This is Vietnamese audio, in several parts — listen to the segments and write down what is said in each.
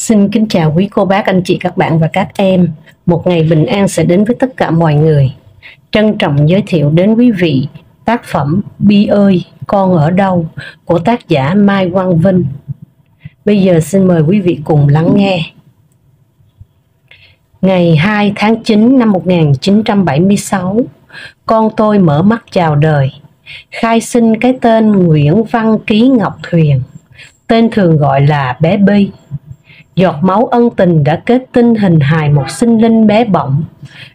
Xin kính chào quý cô bác, anh chị, các bạn và các em. Một ngày bình an sẽ đến với tất cả mọi người. Trân trọng giới thiệu đến quý vị tác phẩm Bi ơi, con ở đâu của tác giả Mai Quang Vinh. Bây giờ xin mời quý vị cùng lắng nghe. Ngày 2 tháng 9 năm 1976, con tôi mở mắt chào đời. Khai sinh cái tên Nguyễn Văn Ký Ngọc Thuyền, tên thường gọi là bé Bi. Giọt máu ân tình đã kết tinh hình hài một sinh linh bé bỏng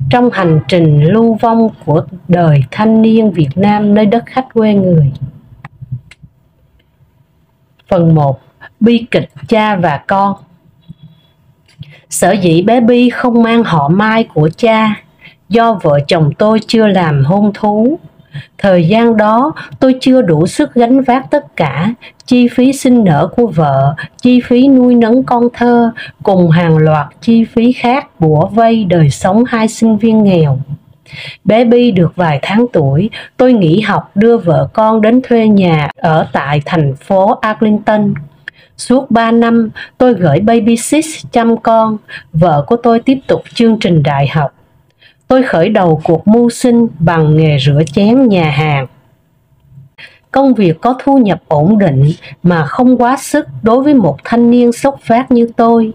trong hành trình lưu vong của đời thanh niên Việt Nam nơi đất khách quê người. Phần 1. Bi kịch cha và con. Sở dĩ bé Bi không mang họ Mai của cha do vợ chồng tôi chưa làm hôn thú. Thời gian đó tôi chưa đủ sức gánh vác tất cả chi phí sinh nở của vợ, chi phí nuôi nấng con thơ, cùng hàng loạt chi phí khác bủa vây đời sống hai sinh viên nghèo. Bé Bi được vài tháng tuổi, tôi nghỉ học đưa vợ con đến thuê nhà ở tại thành phố Arlington. Suốt 3 năm, tôi gửi babysit chăm con, vợ của tôi tiếp tục chương trình đại học. Tôi khởi đầu cuộc mưu sinh bằng nghề rửa chén nhà hàng. Công việc có thu nhập ổn định mà không quá sức đối với một thanh niên sốc phát như tôi.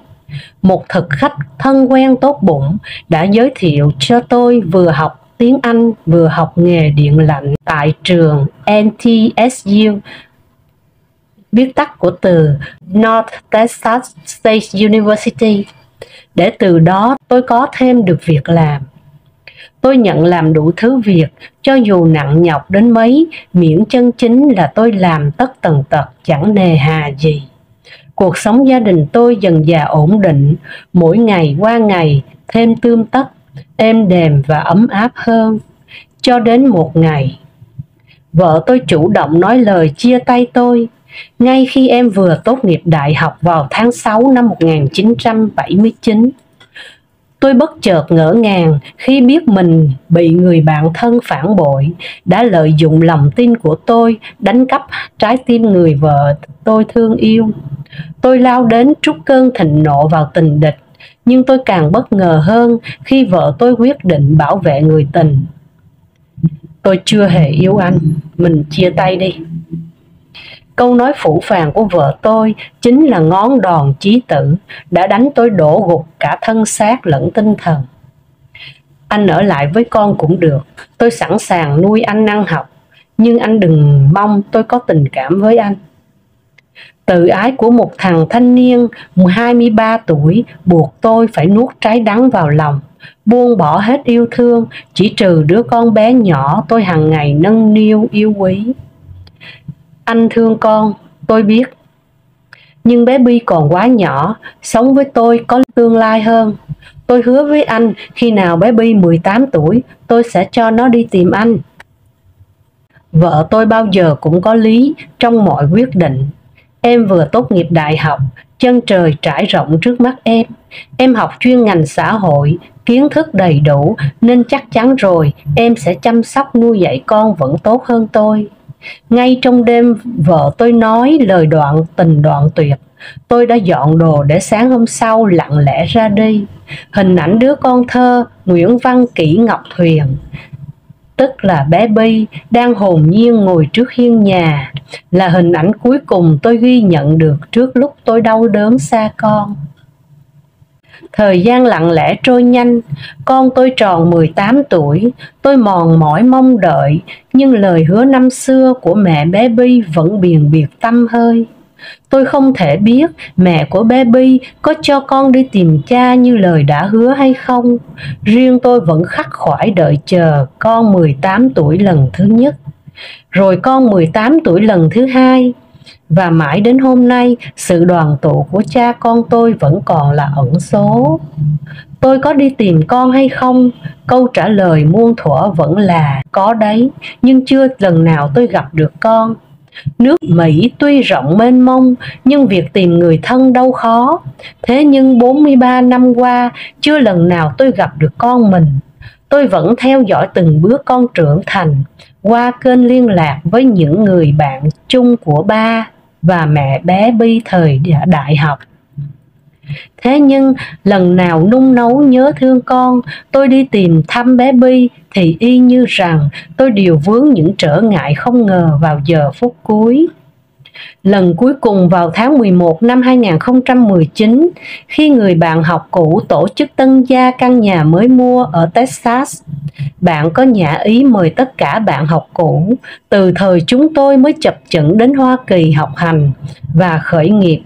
Một thực khách thân quen tốt bụng đã giới thiệu cho tôi vừa học tiếng Anh vừa học nghề điện lạnh tại trường NTSU, viết tắt của từ North Texas State University, để từ đó tôi có thêm được việc làm. Tôi nhận làm đủ thứ việc, cho dù nặng nhọc đến mấy, miễn chân chính là tôi làm tất tần tật, chẳng nề hà gì. Cuộc sống gia đình tôi dần dà ổn định, mỗi ngày qua ngày thêm tươm tất, êm đềm và ấm áp hơn. Cho đến một ngày, vợ tôi chủ động nói lời chia tay tôi. Ngay khi em vừa tốt nghiệp đại học vào tháng 6 năm 1979, tôi bất chợt ngỡ ngàng khi biết mình bị người bạn thân phản bội, đã lợi dụng lòng tin của tôi đánh cắp trái tim người vợ tôi thương yêu. Tôi lao đến trút cơn thịnh nộ vào tình địch, nhưng tôi càng bất ngờ hơn khi vợ tôi quyết định bảo vệ người tình. Tôi chưa hề yêu anh, mình chia tay đi. Câu nói phũ phàng của vợ tôi chính là ngón đòn chí tử, đã đánh tôi đổ gục cả thân xác lẫn tinh thần. Anh ở lại với con cũng được, tôi sẵn sàng nuôi anh ăn học, nhưng anh đừng mong tôi có tình cảm với anh. Tự ái của một thằng thanh niên 23 tuổi buộc tôi phải nuốt trái đắng vào lòng, buông bỏ hết yêu thương, chỉ trừ đứa con bé nhỏ tôi hàng ngày nâng niu yêu quý. Anh thương con, tôi biết. Nhưng bé Bi còn quá nhỏ, sống với tôi có tương lai hơn. Tôi hứa với anh khi nào bé Bi 18 tuổi, tôi sẽ cho nó đi tìm anh. Vợ tôi bao giờ cũng có lý trong mọi quyết định. Em vừa tốt nghiệp đại học, chân trời trải rộng trước mắt em. Em học chuyên ngành xã hội, kiến thức đầy đủ, nên chắc chắn rồi em sẽ chăm sóc nuôi dạy con vẫn tốt hơn tôi. Ngay trong đêm vợ tôi nói lời đoạn tình đoạn tuyệt, tôi đã dọn đồ để sáng hôm sau lặng lẽ ra đi. Hình ảnh đứa con thơ Nguyễn Văn Ký Ngọc Thuyền, tức là bé Bi, đang hồn nhiên ngồi trước hiên nhà, là hình ảnh cuối cùng tôi ghi nhận được trước lúc tôi đau đớn xa con. Thời gian lặng lẽ trôi nhanh, con tôi tròn 18 tuổi, tôi mòn mỏi mong đợi, nhưng lời hứa năm xưa của mẹ bé Bi vẫn biền biệt tăm hơi. Tôi không thể biết mẹ của bé Bi có cho con đi tìm cha như lời đã hứa hay không. Riêng tôi vẫn khắc khoải đợi chờ con 18 tuổi lần thứ nhất, rồi con 18 tuổi lần thứ hai. Và mãi đến hôm nay, sự đoàn tụ của cha con tôi vẫn còn là ẩn số. Tôi có đi tìm con hay không? Câu trả lời muôn thuở vẫn là có đấy, nhưng chưa lần nào tôi gặp được con. Nước Mỹ tuy rộng mênh mông, nhưng việc tìm người thân đâu khó. Thế nhưng 43 năm qua, chưa lần nào tôi gặp được con mình. Tôi vẫn theo dõi từng bước con trưởng thành, qua kênh liên lạc với những người bạn chung của ba và mẹ bé Bi thời đại học. Thế nhưng lần nào nung nấu nhớ thương con, tôi đi tìm thăm bé Bi thì y như rằng tôi đều vướng những trở ngại không ngờ vào giờ phút cuối. Lần cuối cùng vào tháng 11 năm 2019, khi người bạn học cũ tổ chức tân gia căn nhà mới mua ở Texas. Bạn có nhã ý mời tất cả bạn học cũ từ thời chúng tôi mới chập chững đến Hoa Kỳ học hành và khởi nghiệp.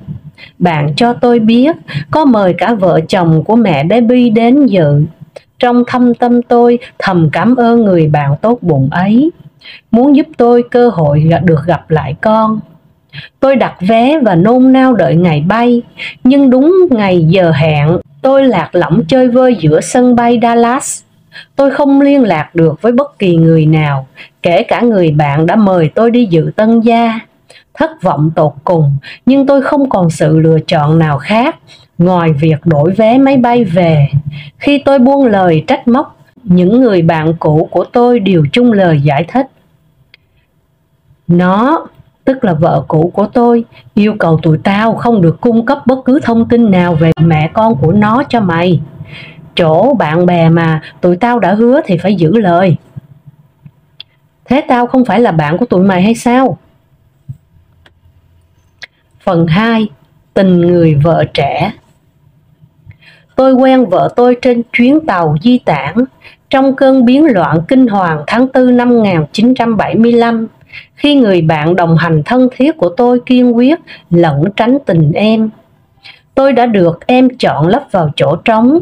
Bạn cho tôi biết có mời cả vợ chồng của mẹ bé Bi đến dự. Trong thâm tâm tôi thầm cảm ơn người bạn tốt bụng ấy, muốn giúp tôi cơ hội được gặp lại con. Tôi đặt vé và nôn nao đợi ngày bay, nhưng đúng ngày giờ hẹn, tôi lạc lõng chơi vơi giữa sân bay Dallas. Tôi không liên lạc được với bất kỳ người nào, kể cả người bạn đã mời tôi đi dự tân gia. Thất vọng tột cùng, nhưng tôi không còn sự lựa chọn nào khác ngoài việc đổi vé máy bay về. Khi tôi buông lời trách móc, những người bạn cũ của tôi đều chung lời giải thích. Nó, tức là vợ cũ của tôi, yêu cầu tụi tao không được cung cấp bất cứ thông tin nào về mẹ con của nó cho mày. Chỗ bạn bè mà tụi tao đã hứa thì phải giữ lời. Thế tao không phải là bạn của tụi mày hay sao? Phần 2. Tình người vợ trẻ. Tôi quen vợ tôi trên chuyến tàu di tản trong cơn biến loạn kinh hoàng tháng 4 năm 1975, khi người bạn đồng hành thân thiết của tôi kiên quyết lẩn tránh tình em. Tôi đã được em chọn lấp vào chỗ trống.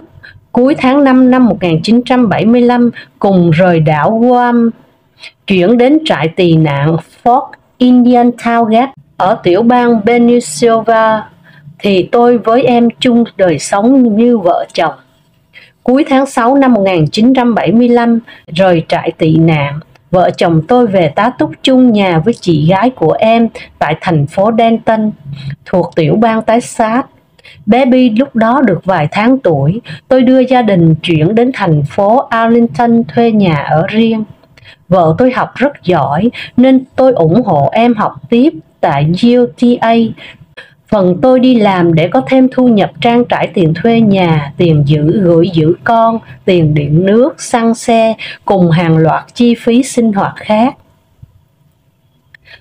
Cuối tháng 5 năm 1975, cùng rời đảo Guam, chuyển đến trại tị nạn Fort Indian Town Gap ở tiểu bang Pennsylvania, thì tôi với em chung đời sống như vợ chồng. Cuối tháng 6 năm 1975, rời trại tị nạn, vợ chồng tôi về tá túc chung nhà với chị gái của em tại thành phố Denton, thuộc tiểu bang Texas. Bé Bi lúc đó được vài tháng tuổi, tôi đưa gia đình chuyển đến thành phố Arlington thuê nhà ở riêng. Vợ tôi học rất giỏi nên tôi ủng hộ em học tiếp tại UTA. Phần tôi đi làm để có thêm thu nhập trang trải tiền thuê nhà, tiền gửi giữ con, tiền điện nước, xăng xe cùng hàng loạt chi phí sinh hoạt khác.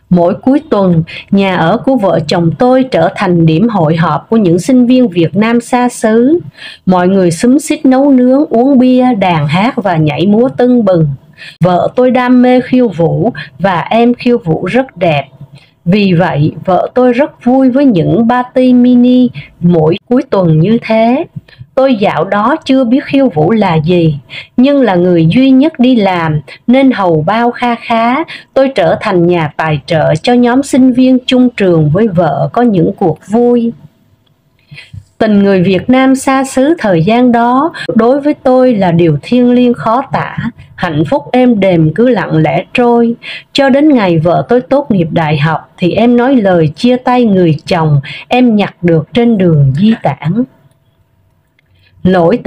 Mỗi cuối tuần, nhà ở của vợ chồng tôi trở thành điểm hội họp của những sinh viên Việt Nam xa xứ. Mọi người xúm xít nấu nướng, uống bia, đàn hát và nhảy múa tưng bừng. Vợ tôi đam mê khiêu vũ và em khiêu vũ rất đẹp. Vì vậy, vợ tôi rất vui với những party mini mỗi cuối tuần như thế. Tôi dạo đó chưa biết khiêu vũ là gì, nhưng là người duy nhất đi làm nên hầu bao kha khá. Tôi trở thành nhà tài trợ cho nhóm sinh viên chung trường với vợ có những cuộc vui. Tình người Việt Nam xa xứ thời gian đó đối với tôi là điều thiêng liêng khó tả. Hạnh phúc êm đềm cứ lặng lẽ trôi. Cho đến ngày vợ tôi tốt nghiệp đại học thì em nói lời chia tay người chồng em nhặt được trên đường di tản. Lỗi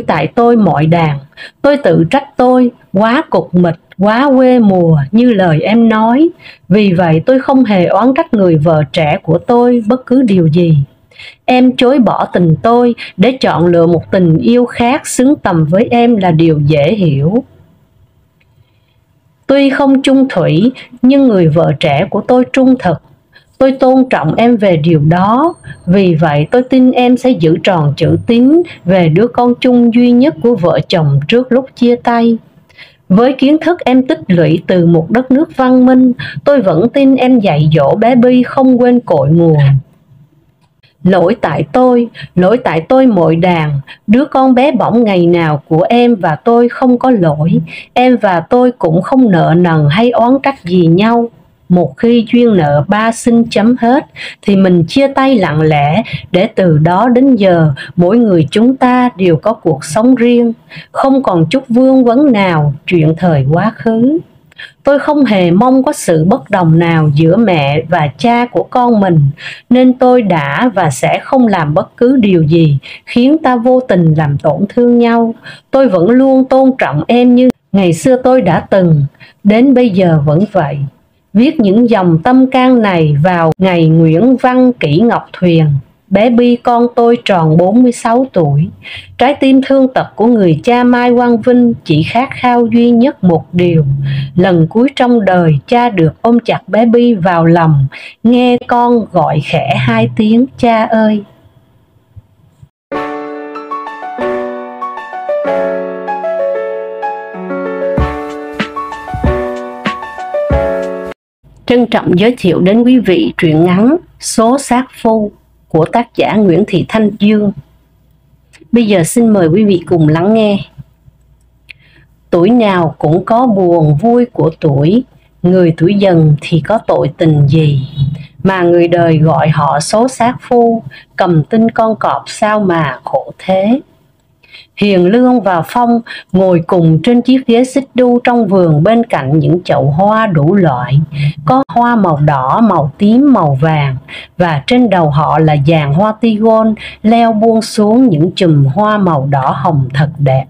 tại tôi mọi đàn. Tôi tự trách tôi, quá cục mịch, quá quê mùa như lời em nói. Vì vậy tôi không hề oán trách người vợ trẻ của tôi bất cứ điều gì. Em chối bỏ tình tôi để chọn lựa một tình yêu khác xứng tầm với em là điều dễ hiểu. Tuy không chung thủy, nhưng người vợ trẻ của tôi trung thực. Tôi tôn trọng em về điều đó, vì vậy tôi tin em sẽ giữ tròn chữ tín về đứa con chung duy nhất của vợ chồng trước lúc chia tay. Với kiến thức em tích lũy từ một đất nước văn minh, tôi vẫn tin em dạy dỗ bé Bi không quên cội nguồn. Lỗi tại tôi mọi đàn, đứa con bé bỏng ngày nào của em và tôi không có lỗi, em và tôi cũng không nợ nần hay oán trách gì nhau. Một khi duyên nợ ba sinh chấm hết thì mình chia tay lặng lẽ, để từ đó đến giờ mỗi người chúng ta đều có cuộc sống riêng, không còn chút vương vấn nào chuyện thời quá khứ. Tôi không hề mong có sự bất đồng nào giữa mẹ và cha của con mình, nên tôi đã và sẽ không làm bất cứ điều gì khiến ta vô tình làm tổn thương nhau. Tôi vẫn luôn tôn trọng em như ngày xưa tôi đã từng, đến bây giờ vẫn vậy. Viết những dòng tâm can này vào ngày Nguyễn Văn Kỷ Ngọc Thuyền, bé Bi con tôi tròn 46 tuổi. Trái tim thương tật của người cha Mai Quang Vinh chỉ khát khao duy nhất một điều. Lần cuối trong đời cha được ôm chặt bé Bi vào lòng, nghe con gọi khẽ 2 tiếng cha ơi. Trân trọng giới thiệu đến quý vị truyện ngắn Số Sát Phu của tác giả Nguyễn Thị Thanh Dương. Bây giờ xin mời quý vị cùng lắng nghe. Tuổi nào cũng có buồn vui của tuổi, người tuổi dần thì có tội tình gì, mà người đời gọi họ số sát phu, cầm tinh con cọp sao mà khổ thế. Hiền Lương và Phong ngồi cùng trên chiếc ghế xích đu trong vườn bên cạnh những chậu hoa đủ loại, có hoa màu đỏ, màu tím, màu vàng, và trên đầu họ là dàn hoa tigon leo buông xuống những chùm hoa màu đỏ hồng thật đẹp.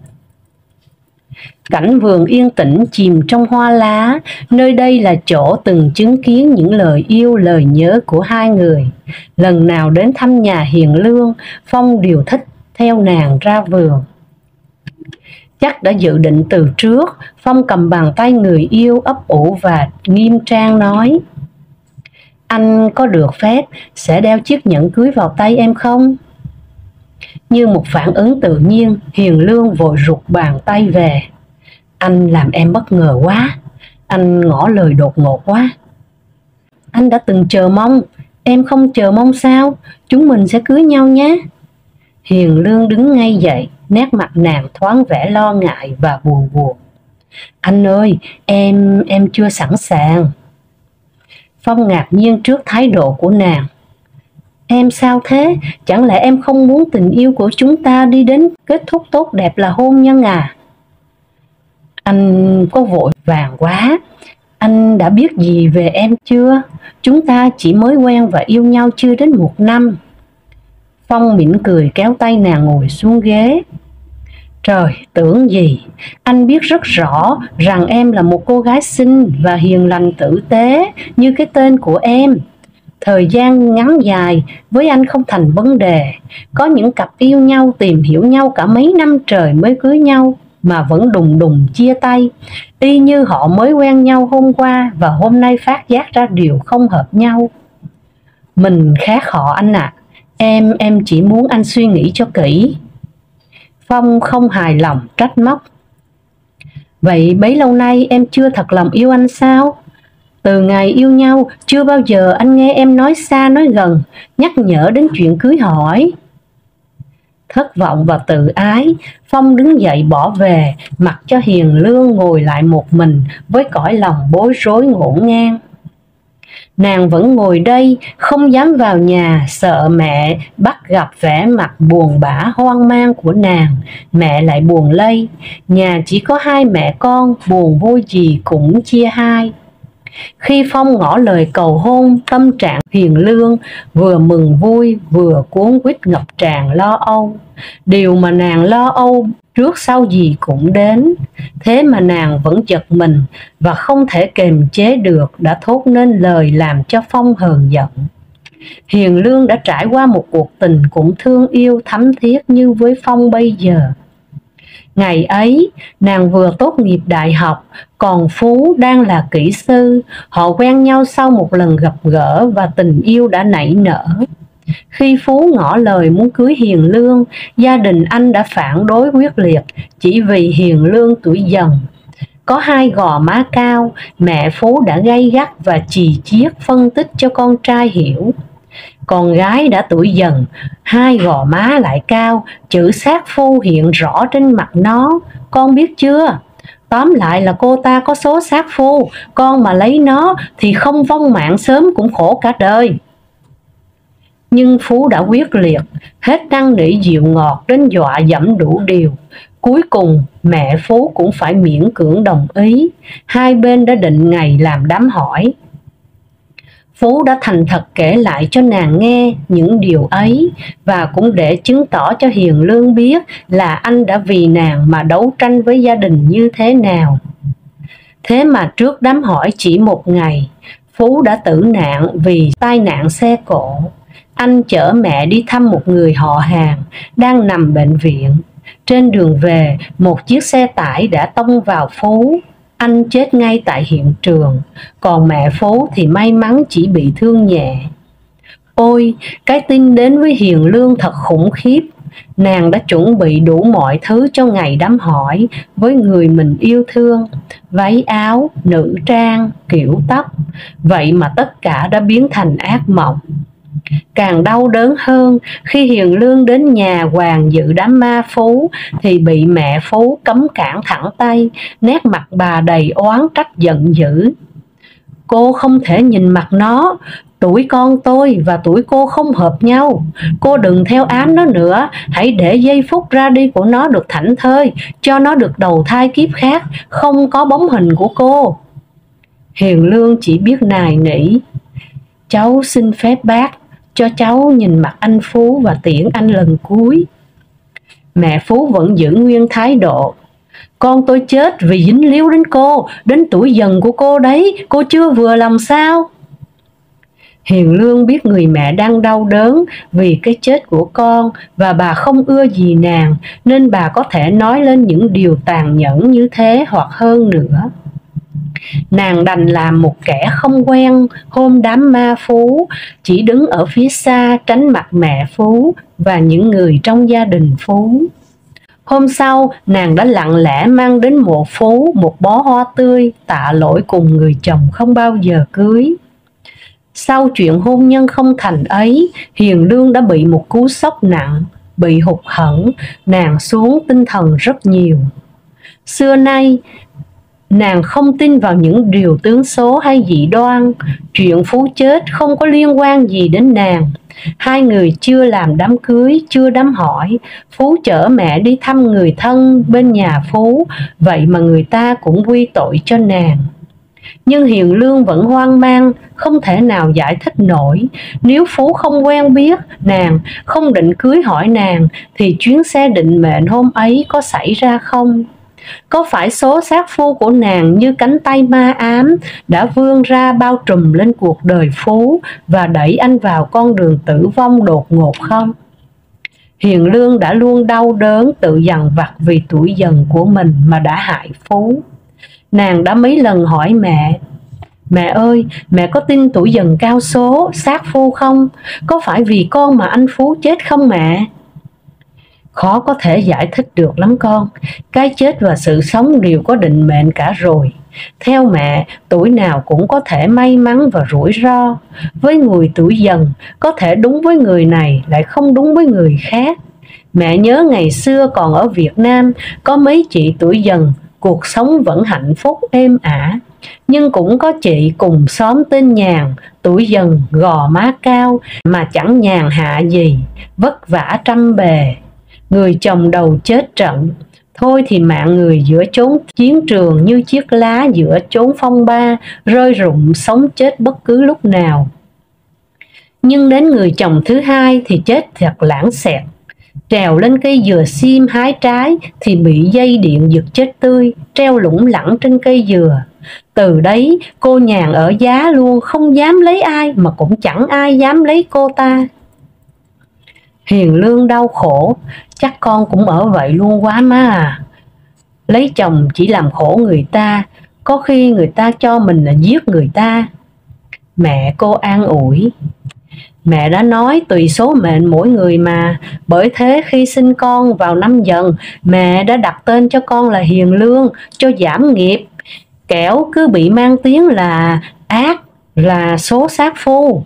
Cảnh vườn yên tĩnh chìm trong hoa lá, nơi đây là chỗ từng chứng kiến những lời yêu lời nhớ của hai người. Lần nào đến thăm nhà Hiền Lương, Phong đều thích theo nàng ra vườn. Chắc đã dự định từ trước, Phong cầm bàn tay người yêu ấp ủ và nghiêm trang nói: Anh có được phép sẽ đeo chiếc nhẫn cưới vào tay em không? Như một phản ứng tự nhiên, Hiền Lương vội rụt bàn tay về. Anh làm em bất ngờ quá, anh ngỏ lời đột ngột quá. Anh đã từng chờ mong, em không chờ mong sao? Chúng mình sẽ cưới nhau nhé. Hiền Lương đứng ngay dậy, nét mặt nàng thoáng vẻ lo ngại và buồn buồn. Anh ơi, em chưa sẵn sàng. Phong ngạc nhiên trước thái độ của nàng. Em sao thế? Chẳng lẽ em không muốn tình yêu của chúng ta đi đến kết thúc tốt đẹp là hôn nhân à? Anh có vội vàng quá. Anh đã biết gì về em chưa? Chúng ta chỉ mới quen và yêu nhau chưa đến 1 năm. Phong mỉm cười kéo tay nàng ngồi xuống ghế. Trời, tưởng gì, anh biết rất rõ rằng em là một cô gái xinh và hiền lành tử tế như cái tên của em. Thời gian ngắn dài với anh không thành vấn đề. Có những cặp yêu nhau tìm hiểu nhau cả mấy năm trời mới cưới nhau mà vẫn đùng đùng chia tay, y như họ mới quen nhau hôm qua và hôm nay phát giác ra điều không hợp nhau. Mình khác họ anh ạ. Em chỉ muốn anh suy nghĩ cho kỹ. Phong không hài lòng trách móc. Vậy bấy lâu nay em chưa thật lòng yêu anh sao? Từ ngày yêu nhau chưa bao giờ anh nghe em nói xa nói gần, nhắc nhở đến chuyện cưới hỏi. Thất vọng và tự ái, Phong đứng dậy bỏ về, mặc cho Hiền Lương ngồi lại một mình với cõi lòng bối rối ngổn ngang. Nàng vẫn ngồi đây, không dám vào nhà, sợ mẹ bắt gặp vẻ mặt buồn bã hoang mang của nàng, mẹ lại buồn lây. Nhà chỉ có 2 mẹ con, buồn vui gì cũng chia hai. Khi Phong ngỏ lời cầu hôn, tâm trạng Hiền Lương vừa mừng vui vừa cuống quýt ngập tràn lo âu. Điều mà nàng lo âu trước sau gì cũng đến, thế mà nàng vẫn giật mình và không thể kềm chế được đã thốt nên lời làm cho Phong hờn giận. Hiền Lương đã trải qua một cuộc tình cũng thương yêu thắm thiết như với Phong bây giờ. Ngày ấy, nàng vừa tốt nghiệp đại học, còn Phú đang là kỹ sư. Họ quen nhau sau một lần gặp gỡ và tình yêu đã nảy nở. Khi Phú ngỏ lời muốn cưới Hiền Lương, gia đình anh đã phản đối quyết liệt chỉ vì Hiền Lương tuổi dần. Có 2 gò má cao, mẹ Phú đã gay gắt và chì chiết phân tích cho con trai hiểu. Con gái đã tuổi dần, 2 gò má lại cao, chữ sát phu hiện rõ trên mặt nó, con biết chưa? Tóm lại là cô ta có số sát phu, con mà lấy nó thì không vong mạng sớm cũng khổ cả đời. Nhưng Phú đã quyết liệt, hết năn nỉ dịu ngọt đến dọa dẫm đủ điều. Cuối cùng mẹ Phú cũng phải miễn cưỡng đồng ý, 2 bên đã định ngày làm đám hỏi. Phú đã thành thật kể lại cho nàng nghe những điều ấy và cũng để chứng tỏ cho Hiền Lương biết là anh đã vì nàng mà đấu tranh với gia đình như thế nào. Thế mà trước đám hỏi chỉ 1 ngày, Phú đã tử nạn vì tai nạn xe cộ. anh chở mẹ đi thăm một người họ hàng đang nằm bệnh viện. Trên đường về, một chiếc xe tải đã tông vào Phú. Anh chết ngay tại hiện trường, còn mẹ Phú thì may mắn chỉ bị thương nhẹ. Ôi, cái tin đến với Hiền Lương thật khủng khiếp. Nàng đã chuẩn bị đủ mọi thứ cho ngày đám hỏi với người mình yêu thương. Váy áo, nữ trang, kiểu tóc. Vậy mà tất cả đã biến thành ác mộng. Càng đau đớn hơn khi Hiền Lương đến nhà Hoàng dự đám ma Phú thì bị mẹ Phú cấm cản thẳng tay, nét mặt bà đầy oán trách giận dữ. Cô không thể nhìn mặt nó, tuổi con tôi và tuổi cô không hợp nhau. Cô đừng theo ám nó nữa, hãy để giây phút ra đi của nó được thảnh thơi, cho nó được đầu thai kiếp khác, không có bóng hình của cô. Hiền Lương chỉ biết nài nỉ. Cháu xin phép bác, cho cháu nhìn mặt anh Phú và tiễn anh lần cuối. Mẹ Phú vẫn giữ nguyên thái độ. Con tôi chết vì dính líu đến cô, đến tuổi dần của cô đấy, cô chưa vừa lòng sao? Hiền Lương biết người mẹ đang đau đớn vì cái chết của con và bà không ưa gì nàng, nên bà có thể nói lên những điều tàn nhẫn như thế hoặc hơn nữa. Nàng đành làm một kẻ không quen hôm đám ma Phú, chỉ đứng ở phía xa tránh mặt mẹ Phú và những người trong gia đình Phú. Hôm sau, nàng đã lặng lẽ mang đến mộ Phú một bó hoa tươi tạ lỗi cùng người chồng không bao giờ cưới. Sau chuyện hôn nhân không thành ấy, Hiền Lương đã bị một cú sốc nặng, bị hụt hẫng, nàng xuống tinh thần rất nhiều. Xưa nay, nàng không tin vào những điều tướng số hay dị đoan. Chuyện Phú chết không có liên quan gì đến nàng. Hai người chưa làm đám cưới, chưa đám hỏi. Phú chở mẹ đi thăm người thân bên nhà Phú, vậy mà người ta cũng quy tội cho nàng. Nhưng Hiền Lương vẫn hoang mang, không thể nào giải thích nổi. Nếu Phú không quen biết nàng, không định cưới hỏi nàng, thì chuyến xe định mệnh hôm ấy có xảy ra không? Có phải số sát phu của nàng như cánh tay ma ám đã vươn ra bao trùm lên cuộc đời Phú và đẩy anh vào con đường tử vong đột ngột không? Hiền Lương đã luôn đau đớn tự dằn vặt vì tuổi dần của mình mà đã hại Phú. Nàng đã mấy lần hỏi mẹ: Mẹ ơi, mẹ có tin tuổi dần cao số, sát phu không? Có phải vì con mà anh Phú chết không mẹ? Khó có thể giải thích được lắm con. Cái chết và sự sống đều có định mệnh cả rồi. Theo mẹ, tuổi nào cũng có thể may mắn và rủi ro. Với người tuổi dần, có thể đúng với người này lại không đúng với người khác. Mẹ nhớ ngày xưa còn ở Việt Nam, có mấy chị tuổi dần, cuộc sống vẫn hạnh phúc êm ả. Nhưng cũng có chị cùng xóm tên Nhàn, tuổi dần gò má cao mà chẳng nhàn hạ gì, vất vả trăm bề. Người chồng đầu chết trận, thôi thì mạng người giữa chốn chiến trường như chiếc lá giữa chốn phong ba, rơi rụng sống chết bất cứ lúc nào. Nhưng đến người chồng thứ hai thì chết thật lãng xẹt. Trèo lên cây dừa sim hái trái thì bị dây điện giật chết tươi, treo lủng lẳng trên cây dừa. Từ đấy cô Nhàn ở giá luôn, không dám lấy ai mà cũng chẳng ai dám lấy cô ta. Hiền Lương đau khổ, chắc con cũng ở vậy luôn quá má à. Lấy chồng chỉ làm khổ người ta, có khi người ta cho mình là giết người ta. Mẹ cô an ủi. Mẹ đã nói tùy số mệnh mỗi người mà, bởi thế khi sinh con vào năm Dần, mẹ đã đặt tên cho con là Hiền Lương cho giảm nghiệp. Kẻo cứ bị mang tiếng là ác, là số sát phu.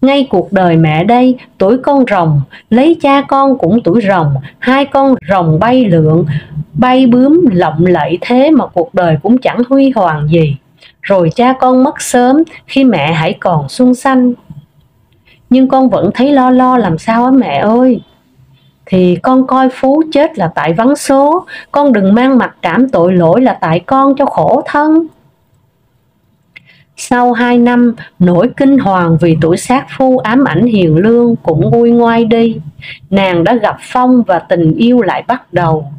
Ngay cuộc đời mẹ đây, tuổi con rồng, lấy cha con cũng tuổi rồng, hai con rồng bay lượn, bay bướm lộng lẫy thế mà cuộc đời cũng chẳng huy hoàng gì. Rồi cha con mất sớm khi mẹ hãy còn xuân xanh. Nhưng con vẫn thấy lo lo làm sao á mẹ ơi. Thì con coi Phú chết là tại vắng số, con đừng mang mặt cảm tội lỗi là tại con cho khổ thân. Sau 2 năm, nỗi kinh hoàng vì tuổi sát phu ám ảnh Hiền Lương cũng nguôi ngoai đi. Nàng đã gặp Phong và tình yêu lại bắt đầu.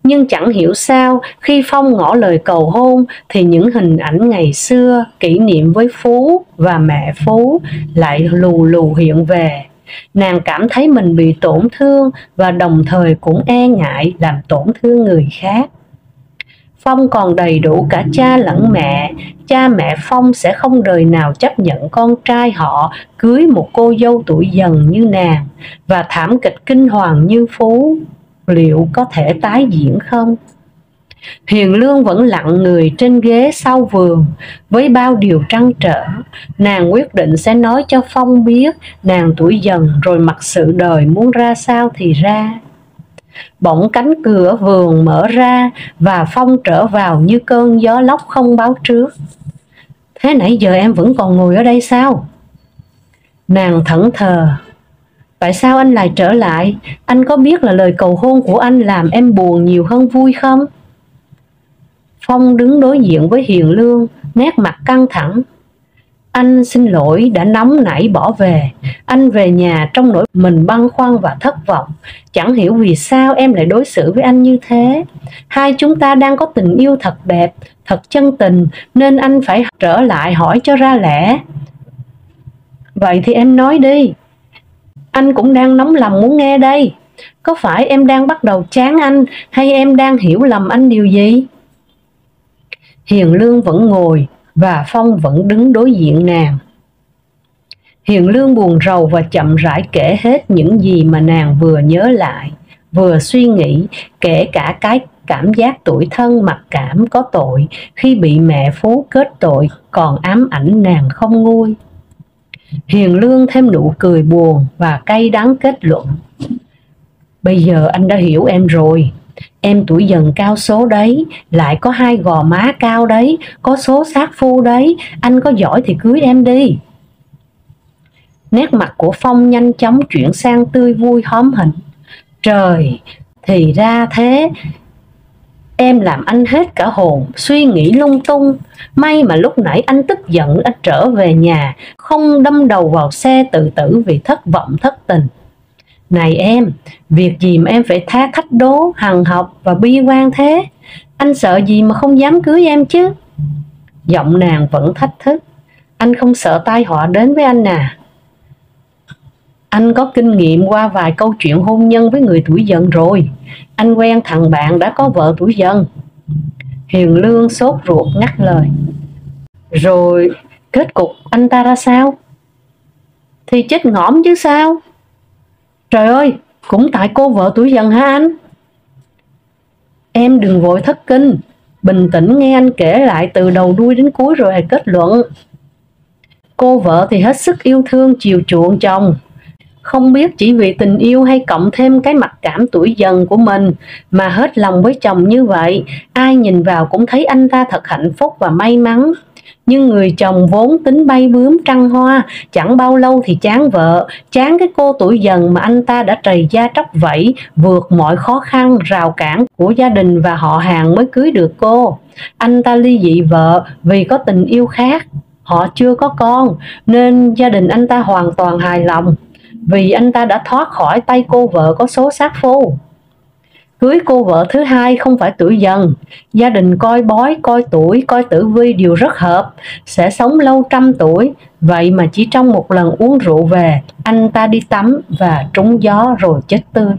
Nhưng chẳng hiểu sao khi Phong ngỏ lời cầu hôn thì những hình ảnh ngày xưa kỷ niệm với Phú và mẹ Phú lại lù lù hiện về. Nàng cảm thấy mình bị tổn thương và đồng thời cũng e ngại làm tổn thương người khác. Phong còn đầy đủ cả cha lẫn mẹ. Cha mẹ Phong sẽ không đời nào chấp nhận con trai họ cưới một cô dâu tuổi dần như nàng, và thảm kịch kinh hoàng như Phú liệu có thể tái diễn không? Hiền Lương vẫn lặng người trên ghế sau vườn. Với bao điều trăn trở, nàng quyết định sẽ nói cho Phong biết nàng tuổi dần, rồi mặc sự đời muốn ra sao thì ra. Bỗng cánh cửa vườn mở ra và Phong trở vào như cơn gió lốc không báo trước. Thế nãy giờ em vẫn còn ngồi ở đây sao? Nàng thẫn thờ. Tại sao anh lại trở lại? Anh có biết là lời cầu hôn của anh làm em buồn nhiều hơn vui không? Phong đứng đối diện với Hiền Lương, nét mặt căng thẳng. Anh xin lỗi đã nóng nảy bỏ về. Anh về nhà trong nỗi mình băn khoăn và thất vọng. Chẳng hiểu vì sao em lại đối xử với anh như thế. Hai chúng ta đang có tình yêu thật đẹp, thật chân tình, nên anh phải trở lại hỏi cho ra lẽ. Vậy thì em nói đi. Anh cũng đang nóng lòng muốn nghe đây. Có phải em đang bắt đầu chán anh, hay em đang hiểu lầm anh điều gì? Hiền Lương vẫn ngồi và Phong vẫn đứng đối diện nàng. Hiền Lương buồn rầu và chậm rãi kể hết những gì mà nàng vừa nhớ lại, vừa suy nghĩ, kể cả cái cảm giác tủi thân mặc cảm có tội khi bị mẹ Phú kết tội còn ám ảnh nàng không nguôi. Hiền Lương thêm nụ cười buồn và cay đắng kết luận. Bây giờ anh đã hiểu em rồi. Em tuổi dần cao số đấy, lại có hai gò má cao đấy, có số sát phu đấy, anh có giỏi thì cưới em đi. Nét mặt của Phong nhanh chóng chuyển sang tươi vui hóm hỉnh. Trời, thì ra thế. Em làm anh hết cả hồn, suy nghĩ lung tung. May mà lúc nãy anh tức giận anh trở về nhà, không đâm đầu vào xe tự tử vì thất vọng thất tình. Này em, việc gì mà em phải thách đố, hằn học và bi quan thế? Anh sợ gì mà không dám cưới em chứ? Giọng nàng vẫn thách thức. Anh không sợ tai họa đến với anh à? Anh có kinh nghiệm qua vài câu chuyện hôn nhân với người tuổi dần rồi. Anh quen thằng bạn đã có vợ tuổi dần. Hiền Lương sốt ruột ngắt lời. Rồi kết cục anh ta ra sao? Thì chết ngõm chứ sao? Trời ơi, cũng tại cô vợ tuổi dần hả anh? Em đừng vội thất kinh, bình tĩnh nghe anh kể lại từ đầu đuôi đến cuối rồi hãy kết luận. Cô vợ thì hết sức yêu thương chiều chuộng chồng. Không biết chỉ vì tình yêu hay cộng thêm cái mặc cảm tuổi dần của mình mà hết lòng với chồng như vậy, ai nhìn vào cũng thấy anh ta thật hạnh phúc và may mắn. Nhưng người chồng vốn tính bay bướm trăng hoa, chẳng bao lâu thì chán vợ, chán cái cô tuổi dần mà anh ta đã trầy da tróc vẫy, vượt mọi khó khăn, rào cản của gia đình và họ hàng mới cưới được cô. Anh ta ly dị vợ vì có tình yêu khác. Họ chưa có con, nên gia đình anh ta hoàn toàn hài lòng, vì anh ta đã thoát khỏi tay cô vợ có số sát phu. Cưới cô vợ thứ hai không phải tuổi dần, gia đình coi bói, coi tuổi, coi tử vi đều rất hợp, sẽ sống lâu trăm tuổi. Vậy mà chỉ trong một lần uống rượu về, anh ta đi tắm và trúng gió rồi chết tươi.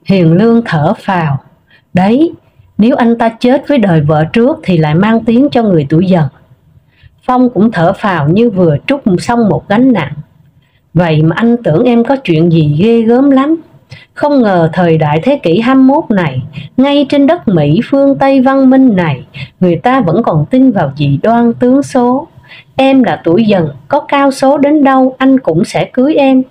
Hiền Lương thở phào. Đấy, nếu anh ta chết với đời vợ trước thì lại mang tiếng cho người tuổi dần. Phong cũng thở phào như vừa trút xong một gánh nặng. Vậy mà anh tưởng em có chuyện gì ghê gớm lắm. Không ngờ thời đại thế kỷ 21 này, ngay trên đất Mỹ phương Tây văn minh này, người ta vẫn còn tin vào dị đoan tướng số. Em là tuổi dần, có cao số đến đâu anh cũng sẽ cưới em.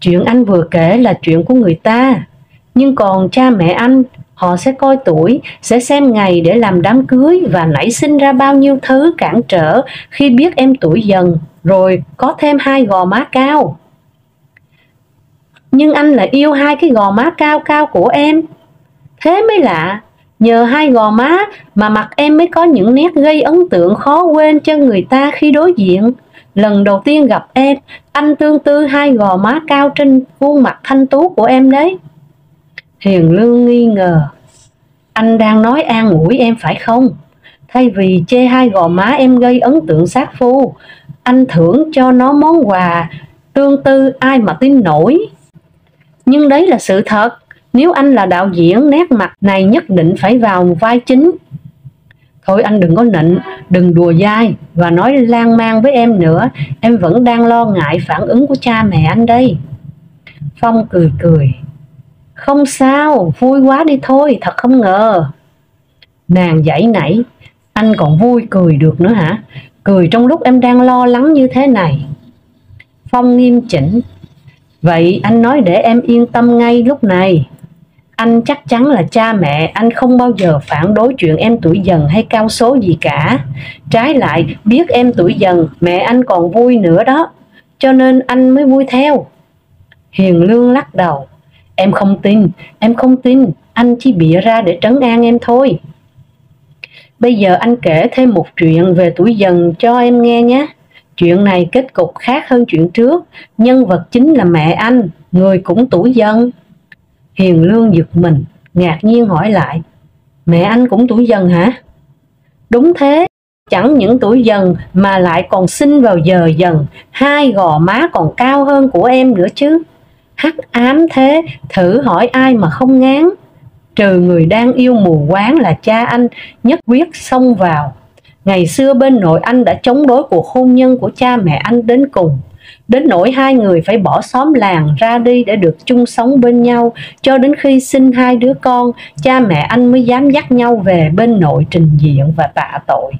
Chuyện anh vừa kể là chuyện của người ta, nhưng còn cha mẹ anh, họ sẽ coi tuổi, sẽ xem ngày để làm đám cưới và nảy sinh ra bao nhiêu thứ cản trở khi biết em tuổi dần, rồi có thêm hai gò má cao. Nhưng anh lại yêu hai cái gò má cao cao của em. Thế mới lạ, nhờ hai gò má mà mặt em mới có những nét gây ấn tượng khó quên cho người ta khi đối diện. Lần đầu tiên gặp em, anh tương tư hai gò má cao trên khuôn mặt thanh tú của em đấy. Hiền Lương nghi ngờ. Anh đang nói an ủi em phải không? Thay vì chê hai gò má em gây ấn tượng sát phu, anh thưởng cho nó món quà tương tư, ai mà tin nổi. Nhưng đấy là sự thật. Nếu anh là đạo diễn, nét mặt này nhất định phải vào vai chính. Thôi anh đừng có nịnh, đừng đùa dai và nói lan man với em nữa. Em vẫn đang lo ngại phản ứng của cha mẹ anh đây. Phong cười cười. Không sao, vui quá đi thôi, thật không ngờ. Nàng giãy nảy. Anh còn vui cười được nữa hả? Cười trong lúc em đang lo lắng như thế này. Phong nghiêm chỉnh. Vậy anh nói để em yên tâm ngay lúc này. Anh chắc chắn là cha mẹ anh không bao giờ phản đối chuyện em tuổi dần hay cao số gì cả. Trái lại, biết em tuổi dần, mẹ anh còn vui nữa đó. Cho nên anh mới vui theo. Hiền Lương lắc đầu. Em không tin, anh chỉ bịa ra để trấn an em thôi. Bây giờ anh kể thêm một chuyện về tuổi dần cho em nghe nhé. Chuyện này kết cục khác hơn chuyện trước. Nhân vật chính là mẹ anh, người cũng tuổi dần. Hiền Lương giật mình, ngạc nhiên hỏi lại. Mẹ anh cũng tuổi dần hả? Đúng thế, chẳng những tuổi dần mà lại còn sinh vào giờ dần. Hai gò má còn cao hơn của em nữa chứ. Hắc ám thế, thử hỏi ai mà không ngán. Trừ người đang yêu mù quáng là cha anh, nhất quyết xông vào. Ngày xưa bên nội anh đã chống đối cuộc hôn nhân của cha mẹ anh đến cùng. Đến nỗi hai người phải bỏ xóm làng ra đi để được chung sống bên nhau. Cho đến khi sinh hai đứa con, cha mẹ anh mới dám dắt nhau về bên nội trình diện và tạ tội.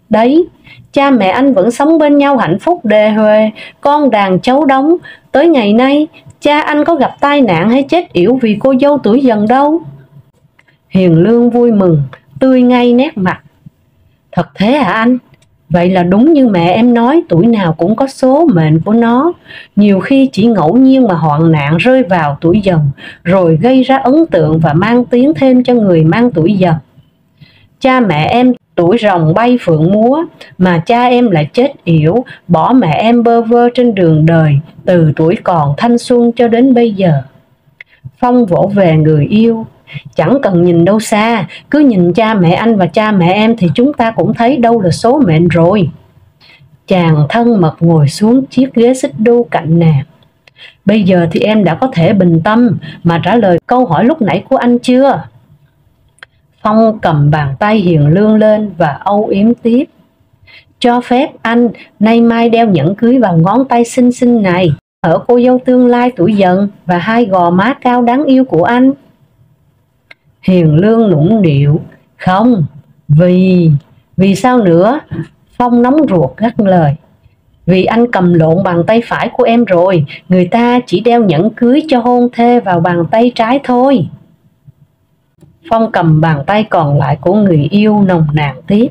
Đấy, cha mẹ anh vẫn sống bên nhau hạnh phúc đề huề, con đàn cháu đống. Tới ngày nay, cha anh có gặp tai nạn hay chết yểu vì cô dâu tuổi dần đâu. Hiền Lương vui mừng, tươi ngay nét mặt. Thật thế hả anh? Vậy là đúng như mẹ em nói, tuổi nào cũng có số mệnh của nó. Nhiều khi chỉ ngẫu nhiên mà hoạn nạn rơi vào tuổi dần, rồi gây ra ấn tượng và mang tiếng thêm cho người mang tuổi dần. Cha mẹ em tuổi rồng bay phượng múa, mà cha em lại chết yểu, bỏ mẹ em bơ vơ trên đường đời, từ tuổi còn thanh xuân cho đến bây giờ. Phong vỗ về người yêu. Chẳng cần nhìn đâu xa, cứ nhìn cha mẹ anh và cha mẹ em thì chúng ta cũng thấy đâu là số mệnh rồi. Chàng thân mật ngồi xuống chiếc ghế xích đu cạnh nàng. Bây giờ thì em đã có thể bình tâm mà trả lời câu hỏi lúc nãy của anh chưa? Phong cầm bàn tay Hiền Lương lên và âu yếm tiếp. Cho phép anh nay mai đeo nhẫn cưới vào ngón tay xinh xinh này, ở cô dâu tương lai tuổi dần và hai gò má cao đáng yêu của anh. Hiền Lương nũng nịu. Không, vì sao nữa? Phong nóng ruột gắt lời. Vì anh cầm lộn bàn tay phải của em rồi, người ta chỉ đeo nhẫn cưới cho hôn thê vào bàn tay trái thôi. Phong cầm bàn tay còn lại của người yêu nồng nàn tiếp.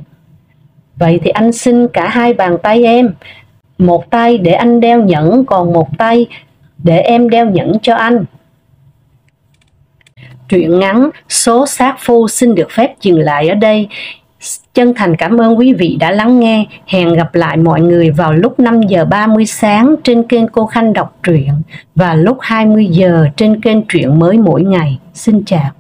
Vậy thì anh xin cả hai bàn tay em. Một tay để anh đeo nhẫn, còn một tay để em đeo nhẫn cho anh. Truyện ngắn Số Sát Phu xin được phép dừng lại ở đây. Chân thành cảm ơn quý vị đã lắng nghe. Hẹn gặp lại mọi người vào lúc 5 giờ 30 sáng trên kênh Cô Khanh đọc truyện và lúc 20 giờ trên kênh Truyện Mới Mỗi Ngày. Xin chào.